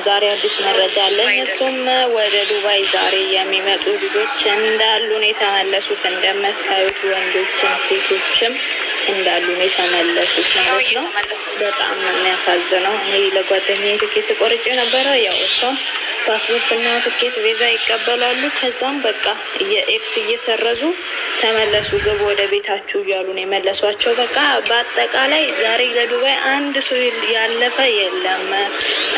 ዛሬ አዲስ መረጃ አለኝ። እሱም ወደ ዱባይ ዛሬ የሚመጡ ልጆች እንዳሉ ነው የተመለሱት። እንደምታዩት ወንዶችም ሴቶችም እንዳሉ ነው የተመለሱት ማለት ነው። በጣም ነው የሚያሳዝነው። እኔ ለጓደኛዬ ትኬት ቆርጬ ነበረ። ያው እሷም ፓስፖርት እና ትኬት ቪዛ ይቀበላሉ። ከዛም በቃ የኤክስ እየሰረዙ ተመለሱ፣ ግቡ ወደ ቤታችሁ እያሉ ነው የመለሷቸው። በቃ በአጠቃላይ ዛሬ ለዱባይ አንድ ሰው ያለፈ የለም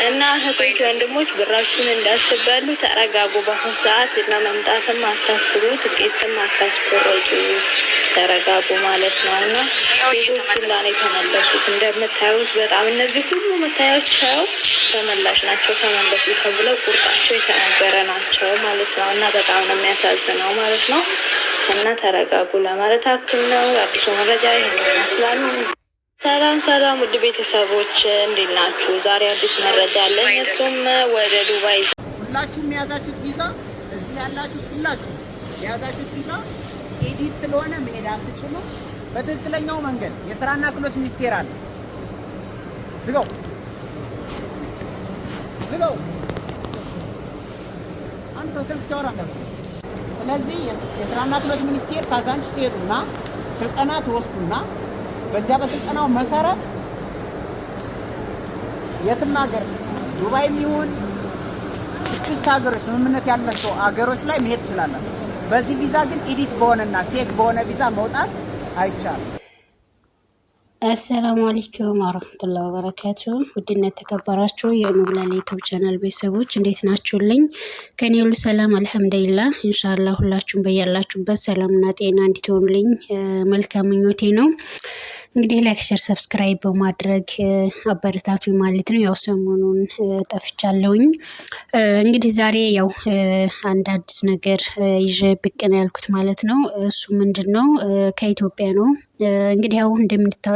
እና እህቶች ወንድሞች ብራችሁን እንዳትበሉ ተረጋጉ። በአሁኑ ሰዓት ለመምጣትም አታስቡ፣ ትኬትም አታስቆረጡ፣ ተረጋጉ ማለት ነው። እና ሴቶች ሁላ ነው የተመለሱት እንደምታዩት። በጣም እነዚህ ሁሉ መታያቸው ተመላሽ ናቸው፣ ተመለሱ ተብለው ቁርጣቸው የተነገረ ናቸው ማለት ነው። እና በጣም ነው የሚያሳዝነው ማለት ነው። እና ተረጋጉ ለማለት አክል ነው። አዲሱ መረጃ ይህን ይመስላል። ሰላም ውድ ቤተሰቦች እንዴት ናችሁ? ዛሬ አዲስ መረጃ አለኝ። እሱም ወደ ዱባይ ሁላችሁም የያዛችሁት ቪዛ እዚህ ያላችሁት ሁላችሁ የያዛችሁት ቪዛ ኤዲት ስለሆነ መሄድ አትችሉ። በትክክለኛው መንገድ የስራና ክህሎት ሚኒስቴር አለ። ዝጋው አንተ ስልክ ሲያወራ እንዳትሰማ። ስለዚህ የስራና ክህሎት ሚኒስቴር ካዛንች ትሄዱና ስልጠና ትወስዱና በዚያ በስልጠናው መሰረት የትም ሀገር ዱባይም ይሁን 6 ሀገሮች ስምምነት ያላቸው ሀገሮች ላይ መሄድ ትችላላችሁ። በዚህ ቪዛ ግን ኤዲት በሆነና ፌክ በሆነ ቪዛ መውጣት አይቻልም። አሰላሙ አለይኩም ወራህመቱላሂ ወበረካቱ። ውድና ተከበራችሁ የኑብላል ዩቲዩብ ቻናል ቤተሰቦች እንዴት ናችሁልኝ? ከኔ ሁሉ ሰላም አልሐምዱሊላህ። ኢንሻአላህ ሁላችሁም በያላችሁበት ሰላምና ጤና እንድትሆኑልኝ መልካም ምኞቴ ነው። እንግዲህ ላይክ፣ ሼር፣ ሰብስክራይብ በማድረግ አበረታቱኝ ማለት ነው። ያው ሰሞኑን ጠፍቻለሁኝ። እንግዲህ ዛሬ ያው አንድ አዲስ ነገር ይዤ ብቅ ነው ያልኩት ማለት ነው። እሱ ምንድነው ከኢትዮጵያ ነው። እንግዲህ ያው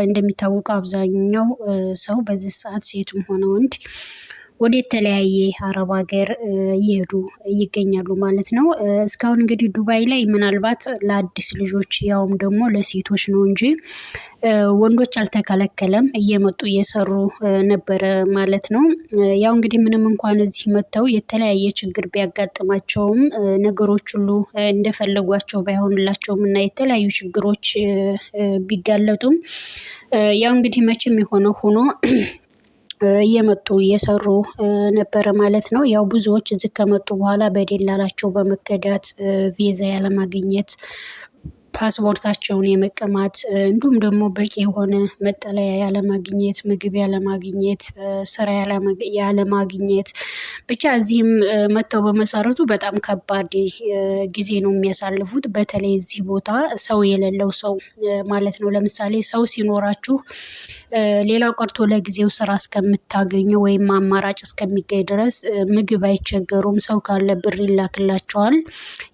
እንደሚታወቀው አብዛኛው ሰው በዚህ ሰዓት ሴቱም ሆነ ወንድ ወደ ተለያየ አረብ ሀገር እየሄዱ ይገኛሉ ማለት ነው። እስካሁን እንግዲህ ዱባይ ላይ ምናልባት ለአዲስ ልጆች ያውም ደግሞ ለሴቶች ነው እንጂ ወንዶች አልተከለከለም፣ እየመጡ እየሰሩ ነበረ ማለት ነው። ያው እንግዲህ ምንም እንኳን እዚህ መጥተው የተለያየ ችግር ቢያጋጥማቸውም ነገሮች ሁሉ እንደፈለጓቸው ባይሆንላቸውም እና የተለያዩ ችግሮች ቢጋለጡም ያው እንግዲህ መቼም የሆነ ሆኖ እየመጡ እየሰሩ ነበረ ማለት ነው። ያው ብዙዎች እዚህ ከመጡ በኋላ በደላላቸው በመከዳት ቪዛ ያለማግኘት፣ ፓስፖርታቸውን የመቀማት እንዲሁም ደግሞ በቂ የሆነ መጠለያ ያለማግኘት፣ ምግብ ያለማግኘት፣ ስራ ያለማግኘት ብቻ እዚህም መጥተው በመሰረቱ በጣም ከባድ ጊዜ ነው የሚያሳልፉት። በተለይ እዚህ ቦታ ሰው የሌለው ሰው ማለት ነው። ለምሳሌ ሰው ሲኖራችሁ ሌላው ቀርቶ ለጊዜው ስራ እስከምታገኙ ወይም አማራጭ እስከሚገኝ ድረስ ምግብ አይቸገሩም። ሰው ካለ ብር ይላክላቸዋል።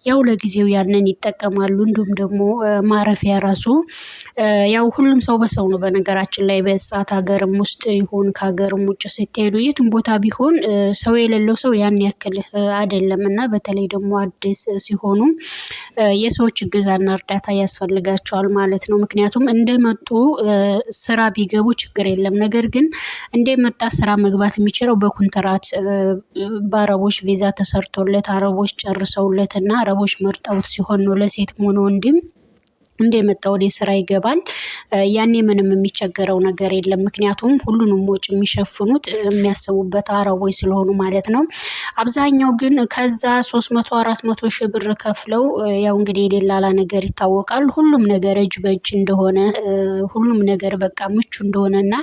ያው ለጊዜው ያንን ይጠቀማሉ። እንዲሁም ደግሞ ማረፊያ ራሱ ያው ሁሉም ሰው በሰው ነው በነገራችን ላይ። በሰዓት ሀገርም ውስጥ ይሁን ከሀገርም ውጭ ስትሄዱ የትም ቦታ ቢሆን ሰው የሌለው ሰው ያን ያክል አይደለም እና በተለይ ደግሞ አዲስ ሲሆኑ የሰዎች እገዛና እርዳታ ያስፈልጋቸዋል ማለት ነው። ምክንያቱም እንደመጡ ስራ ቢገቡ ችግር የለም። ነገር ግን እንደመጣ ስራ መግባት የሚችለው በኮንትራት በአረቦች ቪዛ ተሰርቶለት አረቦች ጨርሰውለት እና አረቦች መርጠውት ሲሆን ነው ለሴትም ሆነ ወንድም እንደመጣ ወደ ስራ ይገባል። ያኔ ምንም የሚቸገረው ነገር የለም። ምክንያቱም ሁሉንም ወጪ የሚሸፍኑት የሚያስቡበት አረቦች ስለሆኑ ማለት ነው። አብዛኛው ግን ከዛ 300-400 ሺህ ብር ከፍለው ያው እንግዲህ የደላላ ነገር ይታወቃል። ሁሉም ነገር እጅ በእጅ እንደሆነ ሁሉም ነገር በቃ ምቹ እንደሆነና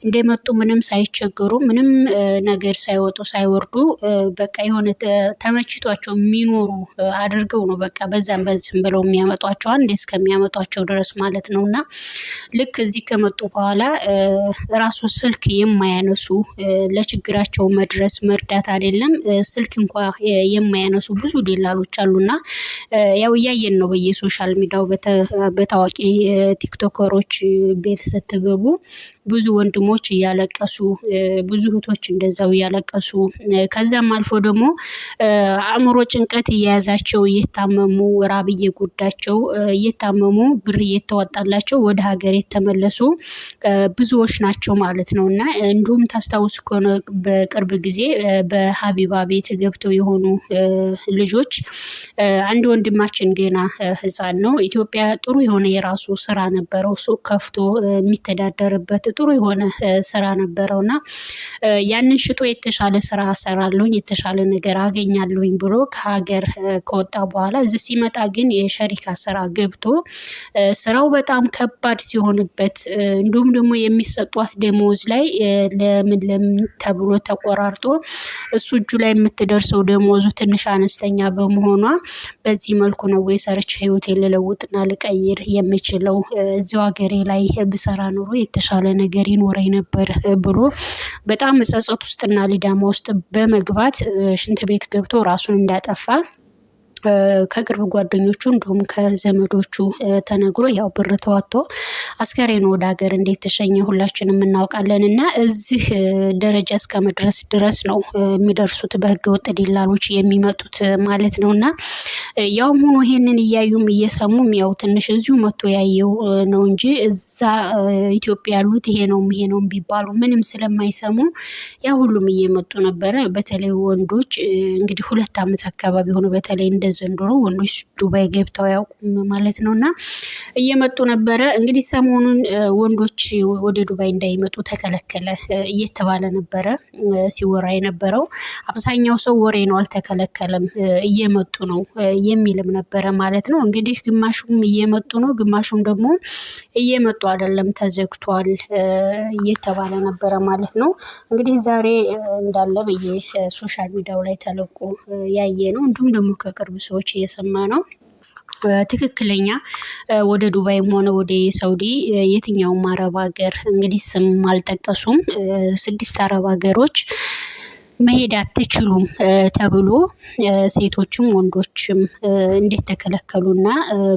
እንደመጡ ምንም ሳይቸገሩ ምንም ነገር ሳይወጡ ሳይወርዱ በቃ የሆነ ተመችቷቸው የሚኖሩ አድርገው ነው በቃ በዛም በዚህም ብለው የሚያመጧቸው አንዴ እስከሚያመጧቸው ድረስ ማለት ነውና ልክ እዚህ ከመጡ በኋላ ራሱ ስልክ የማያነሱ ለችግራቸው መድረስ መርዳት አይደለም ስልክ እንኳን የማያነሱ ብዙ ደላሎች አሉና ያው እያየን ነው በየሶሻል ሚዲያው በታዋቂ ቲክቶከሮች ቤት ስትገቡ ብዙ ወንድሞች እያለቀሱ ብዙ እህቶች እንደዛው እያለቀሱ ከዛም አልፎ ደግሞ አእምሮ ጭንቀት እየያዛቸው እየታመሙ ራብ እየጎዳቸው እየታመሙ እየታከሙ ብር እየተወጣላቸው ወደ ሀገር የተመለሱ ብዙዎች ናቸው ማለት ነው። እና እንዲሁም ታስታውስ ከሆነ በቅርብ ጊዜ በሀቢባ ቤት ገብተው የሆኑ ልጆች አንድ ወንድማችን ገና ህፃን ነው ኢትዮጵያ ጥሩ የሆነ የራሱ ስራ ነበረው ሱቅ ከፍቶ የሚተዳደርበት ጥሩ የሆነ ስራ ነበረውና ያንን ሽጦ የተሻለ ስራ እሰራለሁኝ የተሻለ ነገር አገኛለሁኝ ብሎ ከሀገር ከወጣ በኋላ እዚህ ሲመጣ ግን የሸሪካ ስራ ገብቶ ስራው በጣም ከባድ ሲሆንበት እንዲሁም ደግሞ የሚሰጧት ደሞዝ ላይ ለምን ተብሎ ተቆራርጦ እሱ እጁ ላይ የምትደርሰው ደሞዙ ትንሽ አነስተኛ በመሆኗ በዚህ መልኩ ነው ወይ ሰርቼ ህይወቴን ልለውጥና ልቀይር የምችለው እዚሁ ሀገሬ ላይ ብሰራ ኑሮ የተሻለ ነገር ይኖረኝ ነበር ብሎ በጣም ጸጸት ውስጥና ልዳማ ውስጥ በመግባት ሽንት ቤት ገብቶ ራሱን እንዳጠፋ ከቅርብ ጓደኞቹ እንዲሁም ከዘመዶቹ ተነግሮ ያው ብር ተዋጥቶ አስከሬኑ ወደ ሀገር እንዴት ተሸኘ ሁላችንም እናውቃለን። እና እዚህ ደረጃ እስከ መድረስ ድረስ ነው የሚደርሱት በህገ ወጥ ደላሎች የሚመጡት ማለት ነው። እና ያውም ሆኖ ይሄንን እያዩም እየሰሙም ያው ትንሽ እዚሁ መጥቶ ያየው ነው እንጂ እዛ ኢትዮጵያ ያሉት ይሄ ነው ቢባሉ ምንም ስለማይሰሙ ያ ሁሉም እየመጡ ነበረ። በተለይ ወንዶች እንግዲህ 2 ዓመት አካባቢ ሆኖ በተለይ እንደ ዘንድሮ ወንዶች ዱባይ ገብተው ያውቁም ማለት ነውና እየመጡ ነበረ። እንግዲህ ሰሞኑን ወንዶች ወደ ዱባይ እንዳይመጡ ተከለከለ እየተባለ ነበረ ሲወራ የነበረው። አብዛኛው ሰው ወሬ ነው አልተከለከለም እየመጡ ነው የሚልም ነበረ ማለት ነው። እንግዲህ ግማሹም እየመጡ ነው ግማሹም ደግሞ እየመጡ አይደለም ተዘግቷል እየተባለ ነበረ ማለት ነው። እንግዲህ ዛሬ እንዳለ በየሶሻል ሚዲያው ላይ ተለቆ ያየ ነው እንዲሁም ደግሞ ከቅርብ ሰዎች እየሰማ ነው። ትክክለኛ ወደ ዱባይም ሆነ ወደ ሳውዲ የትኛውም አረብ ሀገር እንግዲህ ስም አልጠቀሱም 6 አረብ ሀገሮች መሄድ አትችሉም ተብሎ ሴቶችም ወንዶችም እንዴት ተከለከሉና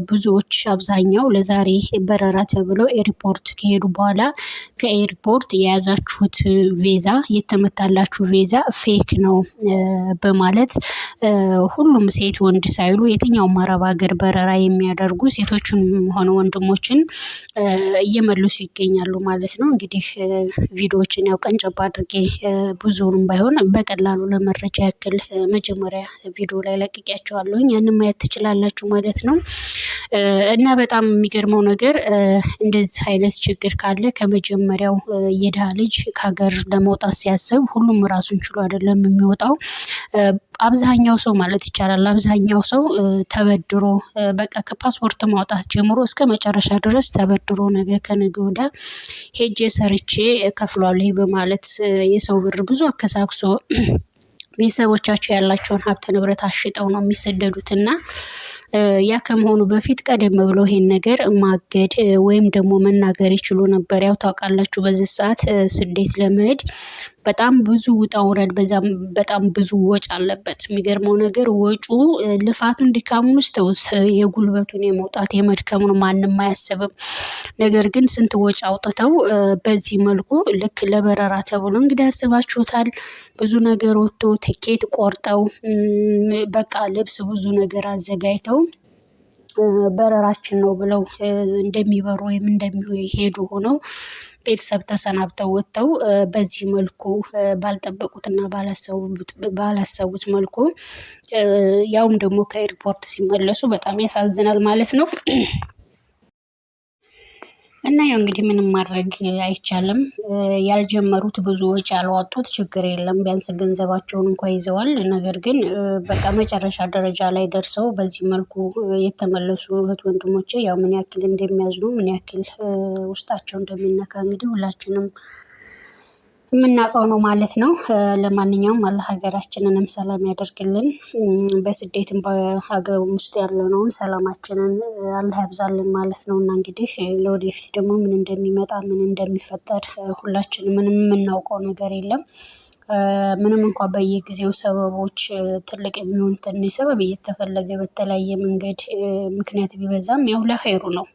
ብዙዎች አብዛኛው ለዛሬ በረራ ተብሎ ኤርፖርት ከሄዱ በኋላ ከኤርፖርት የያዛችሁት ቪዛ የተመታላችሁ ቪዛ ፌክ ነው በማለት ሁሉም ሴት ወንድ ሳይሉ የትኛውም አረብ ሀገር በረራ የሚያደርጉ ሴቶችን ሆነ ወንድሞችን እየመለሱ ይገኛሉ ማለት ነው። እንግዲህ ቪዲዮዎችን ያው ቀንጨብ አድርጌ ብዙውንም ባይሆን በቀላሉ ለመረጃ ያክል መጀመሪያ ቪዲዮ ላይ ለቅቄያቸዋለሁኝ ያንን ማየት ትችላላችሁ ማለት ነው። እና በጣም የሚገርመው ነገር እንደዚህ አይነት ችግር ካለ ከመጀመሪያው የድሃ ልጅ ከሀገር ለመውጣት ሲያስብ ሁሉም ራሱን ችሎ አይደለም የሚወጣው። አብዛኛው ሰው ማለት ይቻላል አብዛኛው ሰው ተበድሮ በቃ ከፓስፖርት ማውጣት ጀምሮ እስከ መጨረሻ ድረስ ተበድሮ ነገ ከነገ ወዲያ ሄጄ ሰርቼ እከፍላለሁ በማለት የሰው ብር ብዙ አከሳክሶ ቤተሰቦቻቸው ያላቸውን ሀብት ንብረት አሽጠው ነው የሚሰደዱትና ያ ከመሆኑ በፊት ቀደም ብሎ ይሄን ነገር ማገድ ወይም ደግሞ መናገር ይችሉ ነበር። ያው ታውቃላችሁ በዚህ ሰዓት ስደት ለመሄድ በጣም ብዙ ውጣ ውረድ በጣም ብዙ ወጭ አለበት። የሚገርመው ነገር ወጩ ልፋቱን ድካሙን ውስጥ የጉልበቱን የመውጣት የመድከሙን ማንም አያስብም። ነገር ግን ስንት ወጭ አውጥተው በዚህ መልኩ ልክ ለበረራ ተብሎ እንግዲህ ያስባችሁታል ብዙ ነገር ወጥቶ ትኬት ቆርጠው በቃ ልብስ ብዙ ነገር አዘጋጅተው በረራችን ነው ብለው እንደሚበሩ ወይም እንደሚሄዱ ሆነው ቤተሰብ ተሰናብተው ወጥተው በዚህ መልኩ ባልጠበቁትና ባላሰቡት መልኩ ያውም ደግሞ ከኤርፖርት ሲመለሱ በጣም ያሳዝናል ማለት ነው። እና ያው እንግዲህ ምንም ማድረግ አይቻልም። ያልጀመሩት ብዙ ወጪ ያልዋጡት ችግር የለም ቢያንስ ገንዘባቸውን እንኳን ይዘዋል። ነገር ግን በቃ መጨረሻ ደረጃ ላይ ደርሰው በዚህ መልኩ የተመለሱ እህት ወንድሞቼ ያው ምን ያክል እንደሚያዝኑ ምን ያክል ውስጣቸው እንደሚነካ እንግዲህ ሁላችንም የምናውቀው ነው ማለት ነው። ለማንኛውም አላህ ሀገራችንንም ሰላም ያደርግልን በስደትም በሀገሩም ውስጥ ያለነውን ሰላማችንን አላህ ያብዛልን ማለት ነው። እና እንግዲህ ለወደፊት ደግሞ ምን እንደሚመጣ ምን እንደሚፈጠር ሁላችንም ምንም የምናውቀው ነገር የለም። ምንም እንኳን በየጊዜው ሰበቦች ትልቅ የሚሆን ትንሽ ሰበብ እየተፈለገ በተለያየ መንገድ ምክንያት ቢበዛም ያው ለኸይሩ ነው